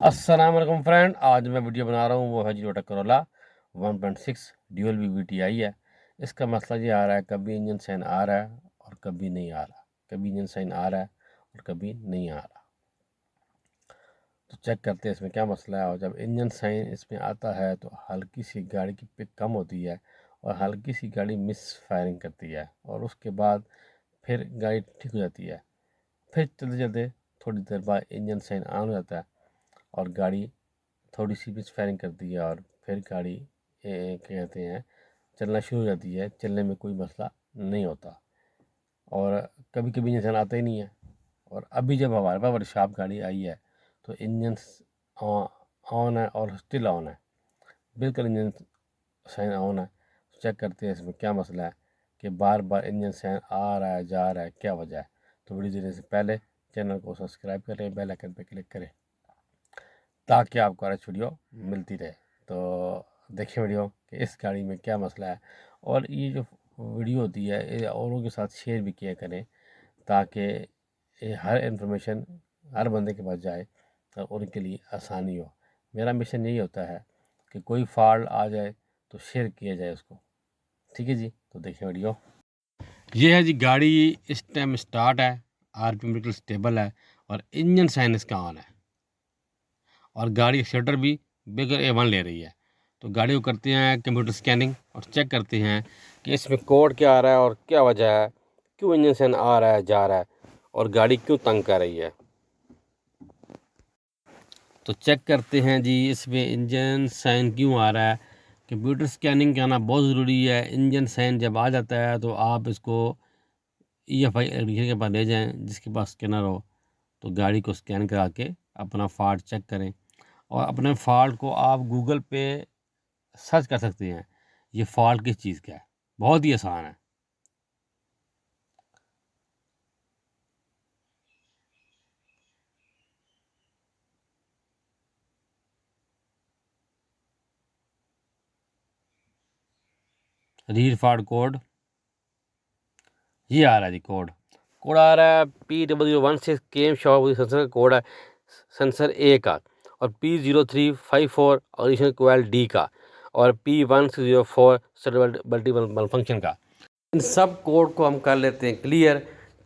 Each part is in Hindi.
अस्सलाम वालेकुम फ्रेंड, आज मैं वीडियो बना रहा हूँ वो है टोयोटा करोला 1.6 ड्यूल वीवीटीआई है। इसका मसला ये आ रहा है, कभी इंजन साइन आ रहा है और कभी नहीं आ रहा, कभी इंजन साइन आ रहा है और कभी नहीं आ रहा। तो चेक करते हैं इसमें क्या मसला है। और जब इंजन साइन इसमें आता है तो हल्की सी गाड़ी की पिक कम होती है और हल्की सी गाड़ी मिस फायरिंग करती है और उसके बाद फिर गाड़ी ठीक हो जाती है। फिर चलते चलते थोड़ी देर बाद इंजन साइन ऑन हो जाता है और गाड़ी थोड़ी सी मिस फायरिंग करती है और फिर गाड़ी क्या कहते हैं चलना शुरू हो जाती है। चलने में कोई मसला नहीं होता और कभी कभी इंजन आता ही नहीं है। और अभी जब हमारे पास वर्कशॉप गाड़ी आई है तो इंजन ऑन है और स्टिल ऑन है, बिल्कुल इंजन साइन ऑन है। चेक करते हैं इसमें क्या मसला है कि बार बार इंजन साइन आ रहा है जा रहा है, क्या वजह है। तो वीडियो देने से पहले चैनल को सब्सक्राइब करें, बेल आइकन पर क्लिक करें ताकि आपको हर वीडियो मिलती रहे। तो देखिए वीडियो कि इस गाड़ी में क्या मसला है। और ये जो वीडियो होती है ये औरों के साथ शेयर भी किया करें ताकि ये हर इन्फॉर्मेशन हर बंदे के पास जाए और उनके लिए आसानी हो। मेरा मिशन यही होता है कि कोई फॉल्ट आ जाए तो शेयर किया जाए उसको। ठीक है जी, तो देखिए वीडियो। ये है जी गाड़ी, इस टाइम स्टार्ट है, आरपीएम बिल्कुल स्टेबल है और इंजन साइन इसका ऑन है और गाड़ी एक्सीलेटर भी बिल्कुल A1 ले रही है। तो गाड़ी को करते हैं कंप्यूटर स्कैनिंग और चेक करते हैं कि इसमें कोड क्या आ रहा है और क्या वजह है, क्यों इंजन साइन आ रहा है जा रहा है और गाड़ी क्यों तंग कर रही है। तो चेक करते हैं जी इसमें इंजन साइन क्यों आ रहा है। कंप्यूटर स्कैनिंग करना बहुत ज़रूरी है। इंजन साइन जब आ जाता है तो आप इसको EFI इलेक्ट्रीशियन के पास ले जाएँ जिसके पास स्कैनर हो, तो गाड़ी को स्कैन करा के अपना फॉल्ट चेक करें। और अपने फॉल्ट को आप गूगल पे सर्च कर सकते हैं, ये फॉल्ट किस चीज़ का है, बहुत ही आसान है। रीड फॉल्ट कोड ये आ रहा है जी, कोड कोड आ रहा है P0016 शॉप सेंसर का कोड है, सेंसर A का। और P0354 ऑडिशन कोयल D का और P1604 मल्टीपल फंक्शन का। इन सब कोड को हम कर लेते हैं क्लियर।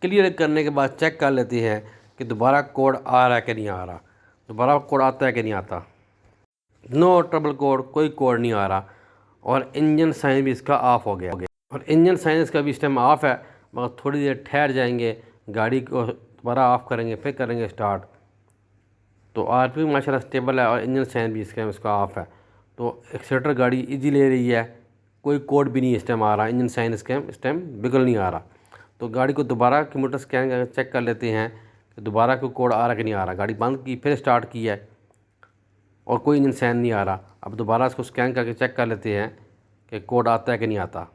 क्लियर करने के बाद चेक कर लेते हैं कि दोबारा कोड आ रहा है कि नहीं आ रहा, दोबारा कोड आता है कि नहीं आता। नो ट्रबल कोड, कोई कोड नहीं आ रहा और इंजन साइन भी इसका ऑफ हो गया। और इंजन साइन इसका भी इस टाइम ऑफ है, मगर थोड़ी देर ठहर जाएंगे, गाड़ी को दोबारा ऑफ करेंगे फिर करेंगे स्टार्ट। तो आरपीएम माशाल्लाह स्टेबल है और इंजन साइन भी इसका ऑफ है। तो एक्सीलेटर गाड़ी इजी ले रही है, कोई कोड भी नहीं इस टाइम आ रहा, इंजन साइन इस टाइम बिल्कुल नहीं आ रहा। तो गाड़ी को दोबारा कंप्यूटर स्कैन कर चेक कर लेते हैं कि दोबारा कोई कोड आ रहा कि नहीं आ रहा। गाड़ी बंद की फिर स्टार्ट की है और कोई इंजन साइन नहीं आ रहा। अब दोबारा इसको स्कैन करके चेक कर लेते हैं कि कोड आता है कि नहीं आता।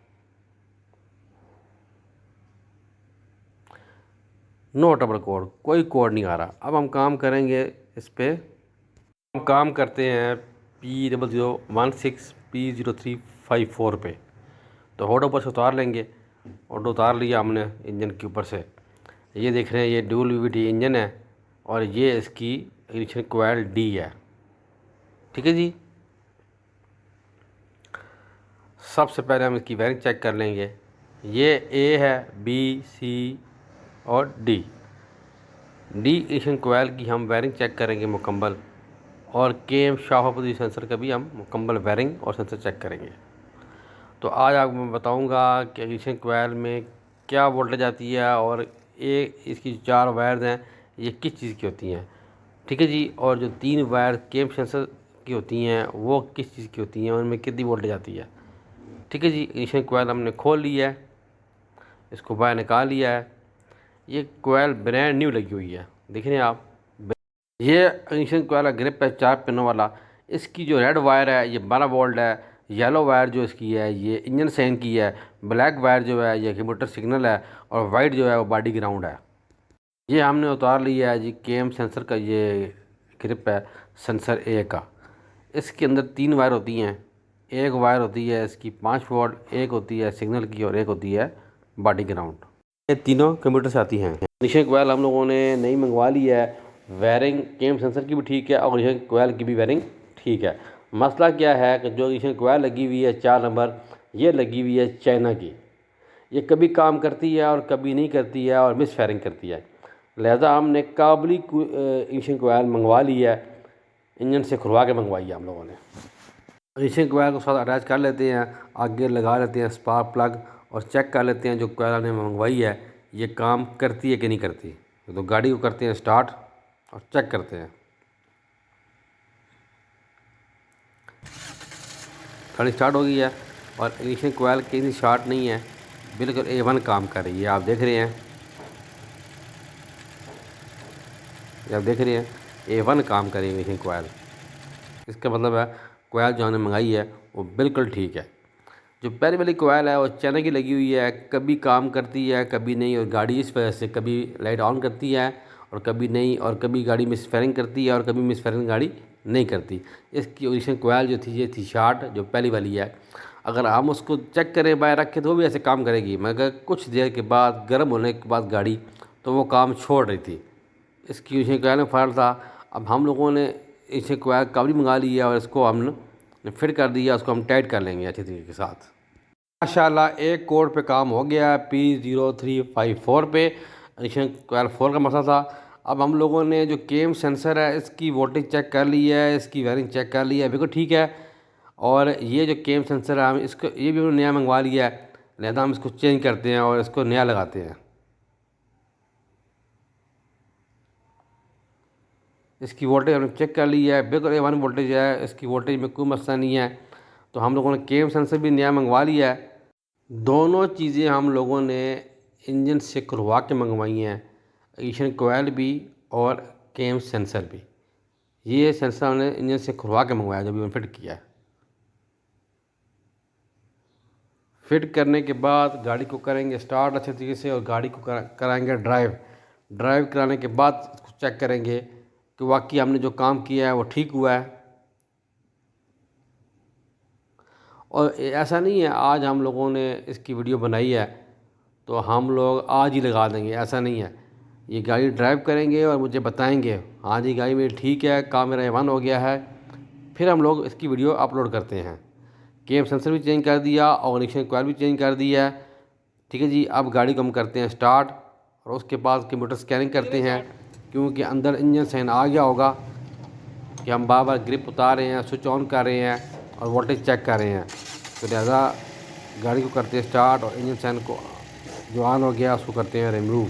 नो ट्रबल कोड, कोई कोड नहीं आ रहा। अब हम काम करेंगे इस पर, हम काम करते हैं P0016 P0354 पे। तो होड ऊपर से उतार लेंगे। होड उतार लिया हमने इंजन के ऊपर से। ये देख रहे हैं ये ड्यूल वीवीटी इंजन है और ये इसकी इग्निशन कोयल D है। ठीक है जी, सबसे पहले हम इसकी वायरिंग चेक कर लेंगे। ये A है, B, C और D इग्निशन कोयल की हम वायरिंग चेक करेंगे मुकम्मल। और केम शाहपुरी सेंसर का भी हम मुकम्मल वायरिंग और सेंसर चेक करेंगे। तो आज आपको मैं बताऊंगा कि इग्निशन कोयल में क्या वोल्टेज आती है और ये इसकी 4 वायर्स हैं ये किस चीज़ की होती हैं। ठीक है जी, और जो 3 वायर केम सेंसर की होती हैं वो किस चीज़ की होती हैं, उनमें कितनी वोल्टेज आती है। ठीक है जी, इग्निशन कोयल हमने खोल लिया है, इसको बाहर निकाल लिया है। ये कोयल ब्रांड न्यू लगी हुई है, देख रहे हैं आप। ये इग्निशन कोयल ग्रिप है 4 पिनों वाला। इसकी जो रेड वायर है ये 12 वोल्ट है। येलो वायर जो इसकी है ये इंजन साइन की है। ब्लैक वायर जो है ये कंप्यूटर सिग्नल है और वाइट जो है वो बॉडी ग्राउंड है। ये हमने उतार लिया है जी केम सेंसर का, ये ग्रिप है सेंसर A का। इसके अंदर 3 वायर होती हैं। एक वायर होती है इसकी 5 वोल्ट, एक होती है सिग्नल की और एक होती है बॉडी ग्राउंड। ये तीनों कंप्यूटर से आती हैं। इग्निशन कोयल हम लोगों ने नई मंगवा ली है वायरिंग केम सेंसर की भी ठीक है और इग्निशन कोयल की भी वायरिंग ठीक है। मसला क्या है कि जो इग्निशन कोयल लगी हुई है 4 नंबर, ये लगी हुई है चाइना की। ये कभी काम करती है और कभी नहीं करती है और मिस फायरिंग करती है। लिहाजा हमने काबली इग्निशन कोयल मंगवा ली है, इंजन से खुलवा के मंगवाई है हम लोगों ने। इग्निशन कोयल को साथ अटैच कर लेते हैं, आगे लगा लेते हैं स्पार्क प्लग और चेक कर लेते हैं जो कोयल हमने मंगवाई है ये काम करती है कि नहीं करती। तो गाड़ी को करते हैं स्टार्ट और चेक करते हैं। गाड़ी स्टार्ट हो गई है और इग्निशन कोयल कहीं शॉर्ट नहीं है, बिल्कुल A1 काम कर रही है। आप देख रहे हैं, आप देख रहे हैं A1 काम कर रही है इग्निशन कोयल। इसका मतलब है कोयल जो हमने मंगाई है वो बिल्कुल ठीक है। जो पहले वाली कोयल है वो चाइना की लगी हुई है, कभी काम करती है कभी नहीं, और गाड़ी इस वजह से कभी लाइट ऑन करती है और कभी नहीं, और कभी गाड़ी मिस फायरिंग करती है और कभी मिस फायरिंग गाड़ी नहीं करती। इसकी ओरिजिनल कोयल जो थी ये थी शार्ट, जो पहली वाली है। अगर हम उसको चेक करें बाहर रख के तो वो भी ऐसे काम करेगी, मगर कुछ देर के बाद गर्म होने के बाद गाड़ी तो वो काम छोड़ रही थी। इसकी ओरिजिनल कोयल में फ़ॉल्ट था। अब हम लोगों ने इसे कोयल कवरी मंगा ली है और इसको हमने फिट कर दिया, उसको हम टाइट कर लेंगे अच्छे तरीके के साथ। माशाल्लाह एक कोड पे काम हो गया है P0354 पे। एडिशन कोयल 4 का मसला था। अब हम लोगों ने जो केम सेंसर है इसकी वोल्टेज चेक कर ली है, इसकी वायरिंग चेक कर ली है, बिल्कुल ठीक है। और ये जो केम सेंसर है हम इसको ये भी हमने नया मंगवा लिया है, लिहाजा हम इसको चेंज करते हैं और इसको नया लगाते हैं। इसकी वोल्टेज हमने चेक कर ली है, बिल्कुल A1 वोल्टेज है, इसकी वोल्टेज में कोई मसला नहीं है। तो हम लोगों ने केम सेंसर भी नया मंगवा लिया है। दोनों चीज़ें हम लोगों ने इंजन से खुलवा के मंगवाई हैं, इग्निशन कोयल भी और केम सेंसर भी। ये सेंसर हमने इंजन से खुलवा के मंगवाया जब हमने फिट किया है। फिट करने के बाद गाड़ी को करेंगे स्टार्ट अच्छे तरीके से और गाड़ी को कराएंगे ड्राइव। ड्राइव कराने के बाद इसको चेक करेंगे कि वाकई हमने जो काम किया है वो ठीक हुआ है। और ऐसा नहीं है आज हम लोगों ने इसकी वीडियो बनाई है तो हम लोग आज ही लगा देंगे, ऐसा नहीं है। ये गाड़ी ड्राइव करेंगे और मुझे बताएंगे हाँ जी गाड़ी मेरी ठीक है, काम मेरा A1 हो गया है, फिर हम लोग इसकी वीडियो अपलोड करते हैं। केम सेंसर भी चेंज कर दिया और इग्निशन कॉइल भी चेंज कर दिया है। ठीक है जी, अब गाड़ी को हम करते हैं स्टार्ट और उसके बाद कंप्यूटर स्कैनिंग करते हैं, क्योंकि अंदर इंजन साइन आ गया होगा कि हम बार बार ग्रिप उतार रहे हैं, स्विच ऑन कर रहे हैं और वोल्टेज चेक कर रहे हैं। तो लिहाजा गाड़ी को करते हैं स्टार्ट और इंजन साइन को जो ऑन हो गया उसको करते हैं रिमूव।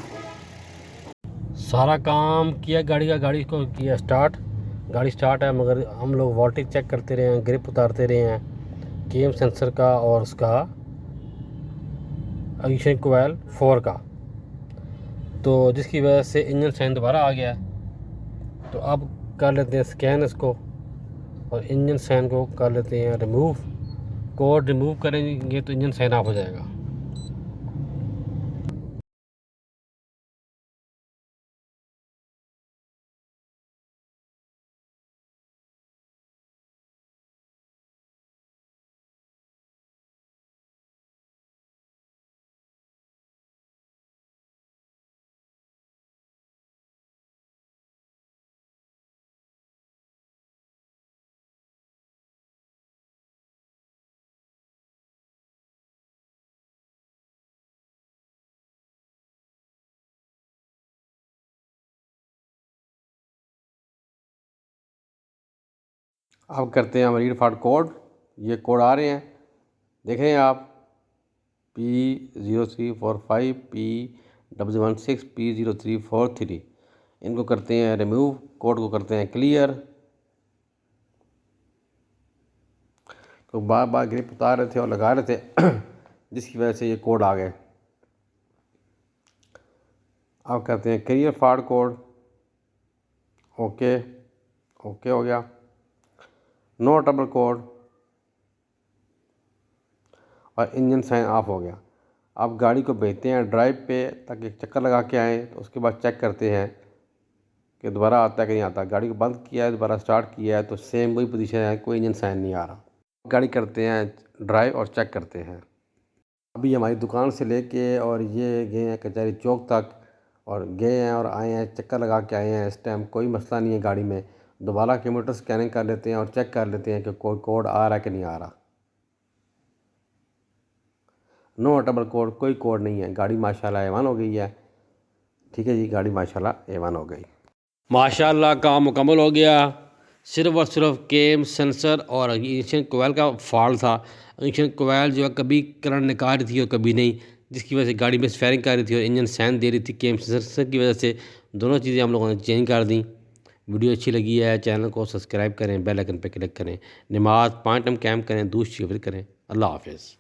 सारा काम किया गाड़ी का, गाड़ी को किया स्टार्ट, गाड़ी स्टार्ट है, मगर हम लोग वोल्टेज चेक करते रहे हैं, ग्रिप उतारते रहे हैं केम सेंसर का और उसका इग्निशन कोयल 4 का, तो जिसकी वजह से इंजन साइन दोबारा आ गया है। तो अब कर लेते हैं स्कैन इसको और इंजन साइन को कर लेते हैं रिमूव। कोड रिमूव करेंगे तो इंजन साइन ऑफ हो जाएगा। अब करते हैं हम रीड फॉर कोड। ये कोड आ रहे हैं, देख रहे हैं आप, P0345 P116 P0343। इनको करते हैं रिमूव, कोड को करते हैं क्लियर। तो बार बार ग्रिप उतार रहे थे और लगा रहे थे जिसकी वजह से ये कोड आ गए। अब करते हैं clear for code, okay, okay हो गया, नो ट्रबल कोड और इंजन साइन ऑफ हो गया। अब गाड़ी को भेजते हैं ड्राइव पे ताकि चक्कर लगा के आएँ, तो उसके बाद चेक करते हैं कि दोबारा आता है कि नहीं आता। गाड़ी को बंद किया है, दोबारा स्टार्ट किया है तो सेम वही पोजीशन है, कोई इंजन साइन नहीं आ रहा। गाड़ी करते हैं ड्राइव और चेक करते हैं। अभी हमारी दुकान से लेके और ये गए हैं कचहरी चौक तक और गए हैं और आए हैं, चक्कर लगा के आए हैं। इस टाइम कोई मसला नहीं है गाड़ी में। दोबारा कंप्यूटर स्कैनिंग कर लेते हैं और चेक कर लेते हैं कि कोई कोड आ रहा है कि नहीं आ रहा। नो ऑटेबल कोड, कोई कोड नहीं है। गाड़ी माशाल्लाह A1 हो गई है। ठीक है जी, गाड़ी माशाल्लाह A1 हो गई। माशाल्लाह काम मुकम्मल हो गया। सिर्फ और सिर्फ केम सेंसर और इंजन कोयल का फॉल्ट था। इंजन कोयल जो है कभी करंट निकाल रही थी और कभी नहीं, जिसकी वजह से गाड़ी में फायरिंग कर रही थी और इंजन सैन दे रही थी। केम सेंसर की वजह से दोनों चीज़ें हम लोगों ने चेंज कर दी। वीडियो अच्छी लगी है, चैनल को सब्सक्राइब करें, बेल आइकन पर क्लिक करें, नमाज 5 टाइम कैम करें, दूसरी फिक्र करें। अल्लाह हाफिज़।